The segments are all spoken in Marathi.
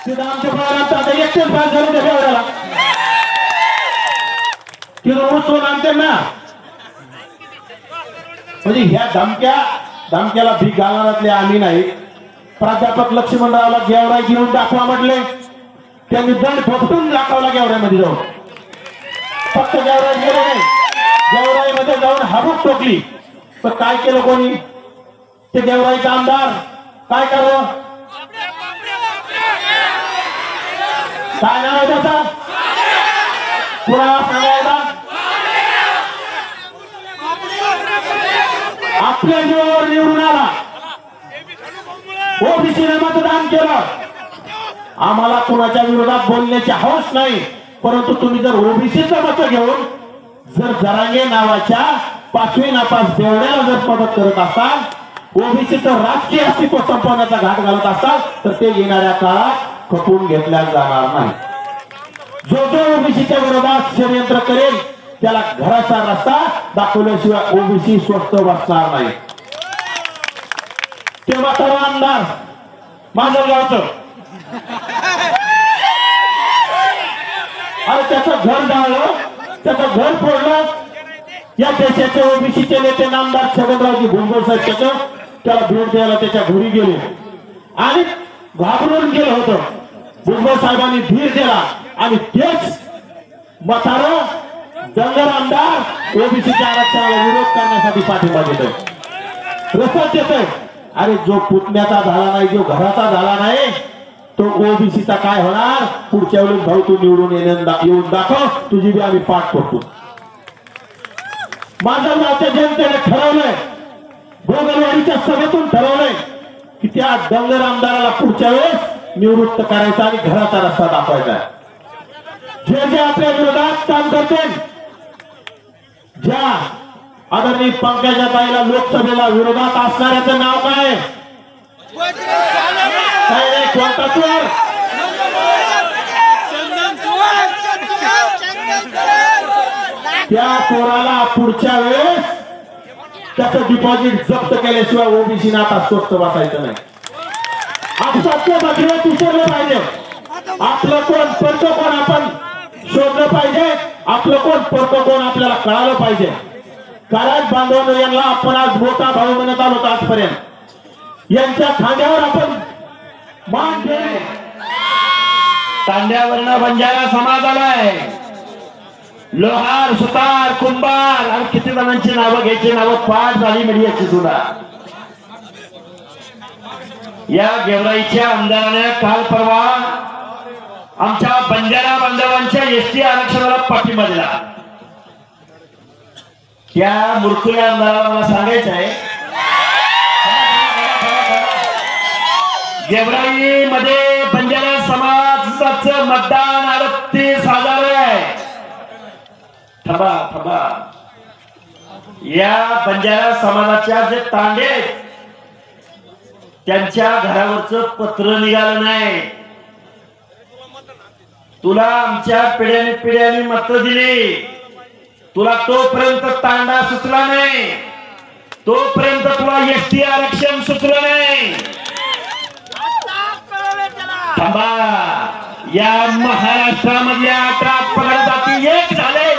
तिथं आमच्या बाळात आता एकटेच पास झाले त्या बेवड्याला तिथं उचलून आणते ना. म्हणजे ह्या धमक्याला भीक घालणाऱ्यातले आम्ही नाही. प्राध्यापक लक्ष्मणरावला गेवराई घेऊन दाखवा म्हटले, त्यांनी दंड फटकून दाखवला गेवराईमध्ये जाऊन. फक्त गेवराई गेले नाही, गेवराईमध्ये जाऊन हाबूक टोकली. तर काय केलं कोणी? ते गेवराईचा आमदार काय करावं? काय नाव आहे त्याचा? कुणाला सांगायचा? आपल्या जीवावर निवडून आला, ओबीसीने मतदान केलं. आम्हाला कुणाच्या विरोधात बोलण्याची हौस नाही, परंतु तुम्ही जर ओबीसीचं मत घेऊन जर जरांगे नावाच्या 5वी नापास बेवड्याला जर मदत करत असाल, ओबीसीचं राजकीय अस्तित्व संपवण्याचा घाट घालत असाल, तर ते येणाऱ्या काळात खपवून घेतल्या जाणार नाही. जो ओबीसीच्या विरोधात षडयंत्र करेल त्याला घराचा रस्ता दाखवल्याशिवाय ओबीसी स्वस्त बसणार नाही. ते म्हातारा आमदार माझं गावचं, अरे त्याचं घर जाळलं, त्याचं घर फोडलं. या देशाचे ओबीसीचे नेते नामदार छगनरावजी भुजबळ साहेब त्याला भेट द्यायला त्याच्या घरी गेले आणि घाबरून गेलं होतं. भुजबळ साहेबांनी धीर दिला आणि तेच म्हातारा दंगर आमदार ओबीसीच्या आरक्षणाला विरोध करण्यासाठी पाठिंबा देतोय, रसद देतोय. अरे जो पुतण्याचा झाला नाही, जो घराचा झाला नाही, तो ओबीसीचा काय होणार? पुढच्या वेळेस भाऊ तू निवडून येऊन दाखव, तुझी बी आम्ही पाठ करतो. माझं गावच्या जनतेने ठरवलंय, गोगलवाडीच्या सभेतून ठरवलंय की त्या दंगर आमदाराला पुढच्या वेळेस निवृत्त करायचा आणि घराचा रस्ता दाखवायचा. जे जे आपल्या विरोधात काम करतील, ज्या आदरणीय पंकजाताईला लोकसभेला विरोधात असणाऱ्याचं नाव काय? काय नाही, कोणता चोर? त्या चोराला पुढच्या वेळेस त्याचं डिपॉझिट जप्त केल्याशिवाय ओबीसीने आता स्वस्त बसायचं नाही. आपसातल्या बाजूला विसरलं पाहिजे. आपलं कोण परत कोण आपण शोधलं पाहिजे. आपलं कोण परत कोण आपल्याला कळालं पाहिजे. कारण बांधवांना यांना आपण आज मोठा भाऊ म्हणत आलो आजपर्यंत. यांच्या खांद्यावर आपण मान ठेवले. तांड्यावरनं बंजारा समाज आलाय. लोहार, सुतार, कुंभार आणि किती जणांची नावं घ्यायची, नावं पाठ झाली मीडियाची सुद्धा. या गेवराईच्या आमदाराने काल परवा आमच्या बंजारा बांधवांच्या एसटी आरक्षणाला पाठिंबा दिला. त्या मुरकुल्या आमदाराला मला सांगायचं आहे, गेवराई मध्ये बंजारा समाजाचं मतदान 38,000 आहे. थांबा थांबा, या बंजारा समाजाच्या जे तांडे आहेत त्यांच्या घरावरचं पत्र निघालं नाही. तुला आमच्या पिढ्याने मत दिली, तुला तोपर्यंत तांडा सुचला नाही, तोपर्यंत तुला एसटी आरक्षण सुचलं नाही. थांबा, या महाराष्ट्रामधल्या 18 पगड जाती एक झाले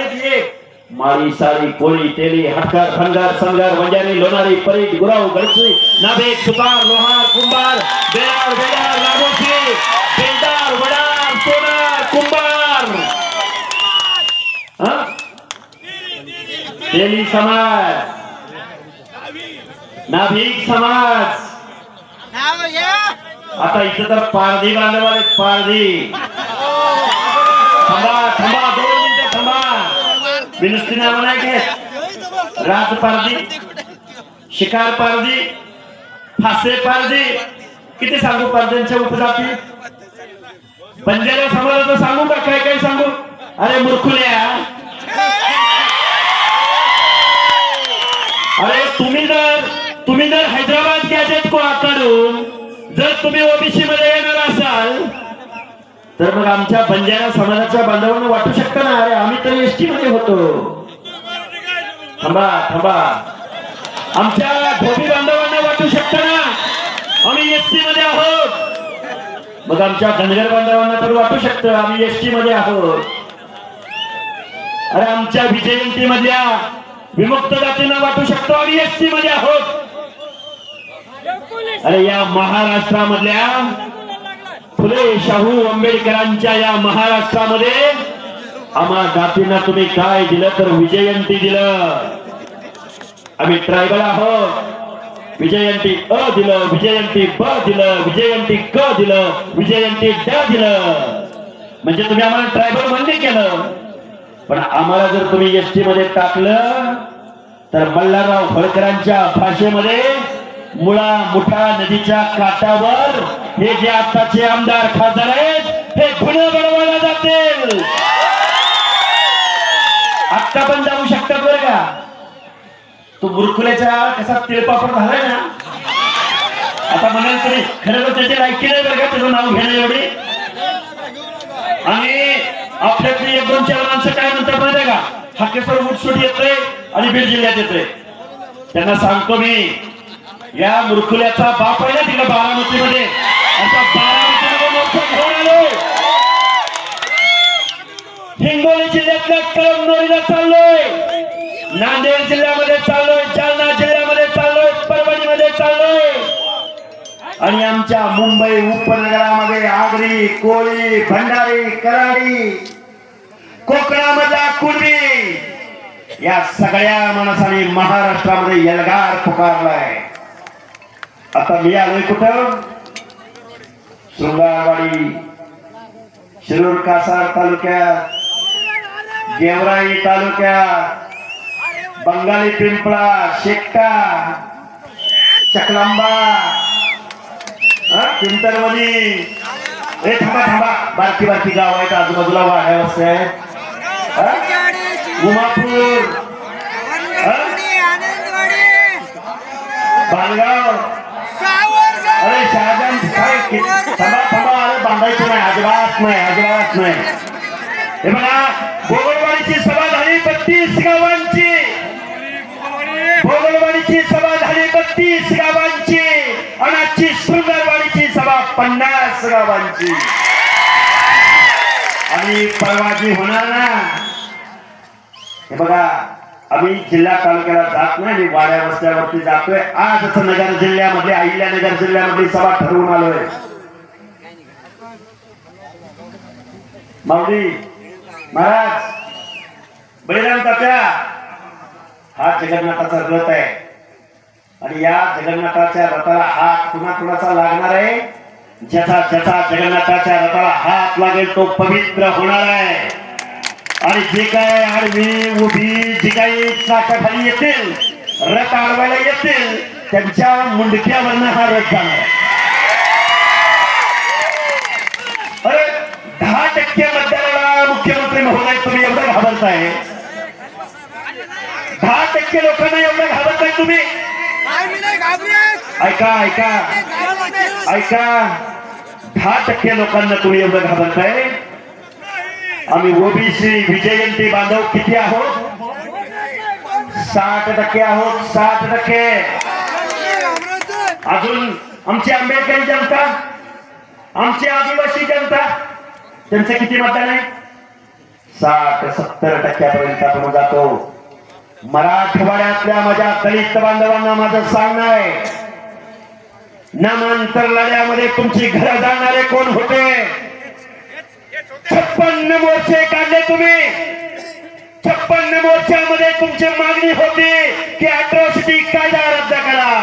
की एक. माळी, सारी, कोळी, तेली, हटकर, खंडर, संगर, वंजारी, लोणारी, परीट, गुराव, गडची, नाभेद, सुतार, लोहार, कुंभार, बेडार, लागोशी, बेलदार, वडार, सोनार, कुंभार, तेली समाज, नाभिक समाज. आता इथं तर पारधी बांधव आले. पारधी, थांबा थांबा, 2 मिनिटं थांबा. मी नुसती नावं नाही घेत. राज पारधी, शिकार पारधी, फासे पारधी, किती सांगू पारध्यांच्या उपजाती. बंजारा समाजाचं सांगू का? काय काय सांगू? अरे मूर्खुल्या, अरे तुम्ही जर हैदराबाद गॅजेट काढून जर तुम्ही ओबीसी मध्ये येणार असाल तर मग आमच्या बंजारा समाजाच्या बांधवांना वाटू शकतं ना, अरे आम्ही तर एसटी मध्ये होतो. थांबा थांबा, आमच्या धोबी बांधवांना वाटू शकतं ना, आम्ही एसटी मध्ये आहोत. मग आमच्या धनगर बांधवांना तर वाटू शकतं आम्ही एसटी मध्ये आहोत. अरे आमच्या विजयंती मधल्या विमुक्त जातींना वाटू शकतो आम्ही एसटी मध्ये आहोत. अरे या महाराष्ट्रामधल्या फुले शाहू आंबेडकरांच्या या महाराष्ट्रामध्ये आम्हा जातींना तुम्ही काय दिलं तर विजयंती दिलं. आम्ही ट्रायबल आहोत. विजयंती अ दिलं, विजयंती ब दिलं, विजयंती क दिलं, विजयंती ड दिलं. म्हणजे तुम्ही आम्हाला ट्रायबल मान्य केलं. पण आम्हाला जर तुम्ही एसटी मध्ये टाकलं तर मल्हारराव होळकरांच्या भाषेमध्ये मुळा मुठा नदीच्या काठावर हे जे आताचे आमदार खासदार आहेत हे गुन्हे बनवायला जातील. आत्ता पण जाऊ शकतात बरं का. तो बुरखुल्याच्या कसा तिळपापड झालाय ना. आता म्हणाल तरी खरं त्याची लायकी नाही बरं का त्याचं नाव घेणं एवढी. आणि आपल्यातली एक दोन चार माणसं काय म्हणतात माहिती का, हाकेश्वर मुठसूट येतोय आणि बीड जिल्ह्यात येतोय. त्यांना सांगतो मी या मुरखुल्याचा बाप आहे ना तिला बारामतीमध्ये, अशा बारामतीमध्ये मोर्चा घेऊन आलो. हिंगोली जिल्ह्यातल्या कळमनुरीला चाललोय, नांदेड जिल्ह्यामध्ये चाललोय, जालना जिल्ह्यामध्ये चाललोय, परभणीमध्ये चाललोय. आणि आमच्या मुंबई उपनगरामध्ये आगरी, कोळी, भंडारी, कराडी, कोकणामधला कुणबी या सगळ्या माणसांनी महाराष्ट्रामध्ये यलगार पुकारलाय. आता मी आलोय कुठं, शृंगारवाडी, शिरूर कासार तालुक्यात, गेवराई तालुक्यात, बंगाली पिंपळा, शेकटा, चकलांबा, चिंतरवली. ए थांबा थांबा, बारकी बारकी गाव आहेत आजूबाजूला, वाड्या वस्त्या आहेत. उमापूर, बांधगाव, अरे शहाजान काय थांबा थांबा. अरे बांधायचं नाही, अजिबात नाही, अजिबात नाही. हे बघा भोगलवाडीची सभा झाली 32 गावांची, भोगलवाडीची सभा झाली 32 गावांची आणि आजची शृंगारवाडीची सभा 50 गावांची. आणि परवाजी होणार ना. हे बघा आम्ही जिल्हा तालुक्याला जात नाही, मी वाड्या वस्त्यावरती जातोय. आजच नगर जिल्ह्यामध्ये, अहिल्यानगर जिल्ह्यामध्ये सभा ठरवून आलोय. माऊली महाराज, बळीराम तात्या, हा जगन्नाथाचा रथ आहे आणि या जगन्नाथाच्या रथाला हात कुणाचा लागणार आहे. ज्याचा ज्याचा जगन्नाथाच्या रथाला हात लागेल तो पवित्र होणार आहे. आणि जे काय आडवी उभी जी काही चाकाखाली येतील, रथ अडवायला येतील, त्यांच्या मुंडक्यावरनं हा रथ जाणार. अरे 10% मतदाराला मुख्यमंत्री महोदय तुम्ही एवढं घाबरताय, 10% लोकांना एवढं घाबरताय तुम्ही. ऐका ऐका ऐका, 10% लोकांना तुम्ही एवढं घाबरताय. आम्ही ओबीसी विजयंती बांधव किती आहोत, 60% आहोत, 60%. अजून आमची आंबेडकरी जनता, आमची आदिवासी जनता, त्यांचं किती मतदान आहे, 60-70% आपण जातो. मराठवाड्यातल्या माझ्या दलित बांधवांना माझं सांगणं आहे, नामांतर लढ्यामध्ये तुमची घरं जाणारे कोण होते. 56 मोर्चे काढले तुम्ही, 56 मोर्चामध्ये तुमची मागणी होती की अॅट्रॉसिटी कायदा रद्द करा.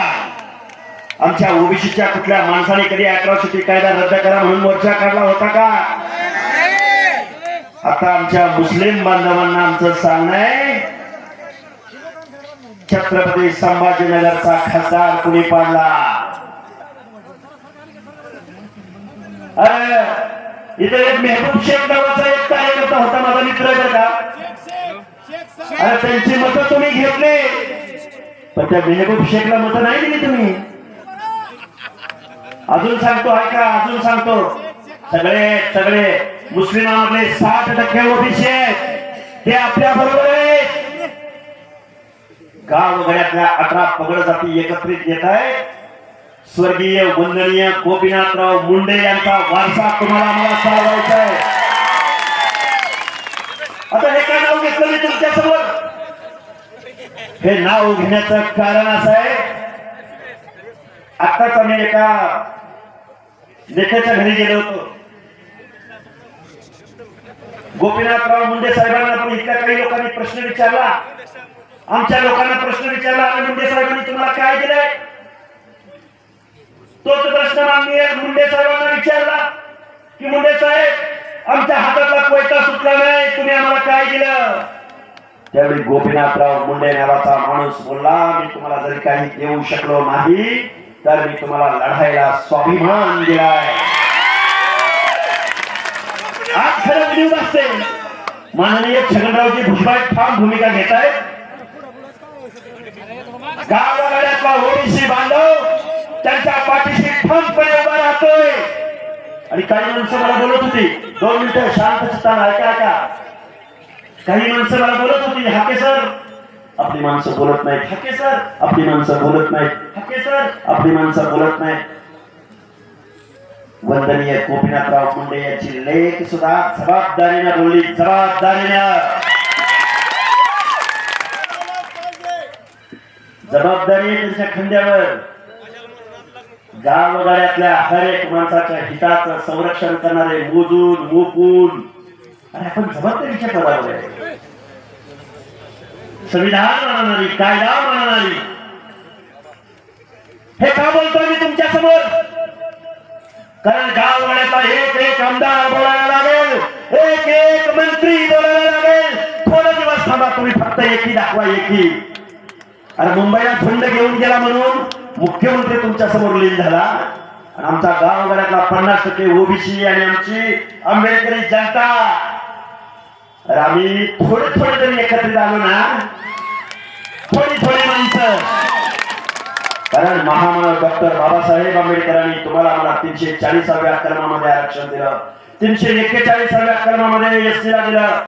आमच्या ओबीसीच्या कुठल्या माणसाने कधी अॅट्रॉसिटी कायदा रद्द करा म्हणून मोर्चा काढला होता का. आता आमच्या मुस्लिम बांधवांना आमचं सांगणं आहे, छत्रपती संभाजीनगरचा खासदार कुणी पाडला. अरे इथे एक मेहबूब शेख नावाचा एक कार्यकर्ता होता, माझा मित्र आहे का. अरे त्यांची मतं तुम्ही घेतली, पण त्या मेहबूब शेखला मतं नाही दिली तुम्ही. अजून सांगतो ऐका, अजून सांगतो, सगळे सगळे मुस्लिमांमधले 60% ओबीसी आहेत, ते आपल्या बरोबर आहेत. गाव वगैरेतल्या 18 पगड जाती एकत्रित येत आहेत. स्वर्गीय वंदनीय गोपीनाथराव मुंडे यांचा वारसा तुम्हाला मला चालवायचा आहे. आता हे काय नाव घेतलं मी तुमच्या समोर? हे नाव घेण्याचं कारण असं आहे, आत्ताच आम्ही एका नेत्याच्या घरी गेलो होतो. गोपीनाथराव मुंडे साहेबांना पण इथल्या काही लोकांनी प्रश्न विचारला, आमच्या लोकांना प्रश्न विचारला, आणि मुंडे साहेबांनी तुम्हाला काय दिलंय? तोच प्रश्न माननीय मुंडे साहेबांना विचारला की मुंडे साहेब, आमच्या हातातला कोयता सुटला नाही, तुम्ही आम्हाला काय दिलं? त्यावेळी गोपीनाथराव मुंडे नावाचा माणूस बोलला, मी तुम्हाला जरी काही देऊ शकलो नाही तर मी तुम्हाला लढायला स्वाभिमान दिलाय. आज खरं न्यूज असते, माननीय छगनरावजी भुजबळ ठाम भूमिका घेत आहेत. गावागाड्यातला ओबीसी बांधव त्यांच्या पाठीशी ठामपणे उभा राहतोय. आणि काही माणसं मला बोलत होती, 2 मिनिटं शांत चित्तानं ऐका का. काही माणसं मला बोलत होती, हाके सर आपली माणसं बोलत नाहीत, हाके सर आपली माणसं बोलत नाहीत, हाके सर आपली माणसं बोलत नाहीत. वंदनीय गोपीनाथराव मुंडे यांची लेख सुद्धा जबाबदारीने बोलली, जबाबदारीने त्यांच्या खांद्यावर. गावगाड्यातल्या हर एक माणसाच्या हिताचं संरक्षण करणारे, मोजून मोपून, आणि आपण जबाबदारीच्या पदावर आहे. संविधान मानणारी, कायदा मानणारी. हे का बोलतोय मी तुमच्या समोर? कारण गावगाड्यातला एक एक आमदार बोलायला लागेल, एक एक मंत्री बोलायला लागेल. थोडे दिवस थांबा, तुम्ही फक्त एकी दाखवा, एकी. अरे मुंबईला झुंड घेऊन गेला म्हणून मुख्यमंत्री तुमच्या समोर लीन झाला, आणि आमचा गावगाड्यातला 50% ओबीसी आणि आमची आंबेडकरी जनता, अरे आम्ही थोडे थोडे तरी एकत्रित आलो ना, थोडी थोडी माणसं. कारण महामानव डॉक्टर बाबासाहेब आंबेडकरांनी तुम्हाला मला 340व्या कलमामध्ये आरक्षण दिलं, 341व्या कलमामध्ये एसटीला दिलं.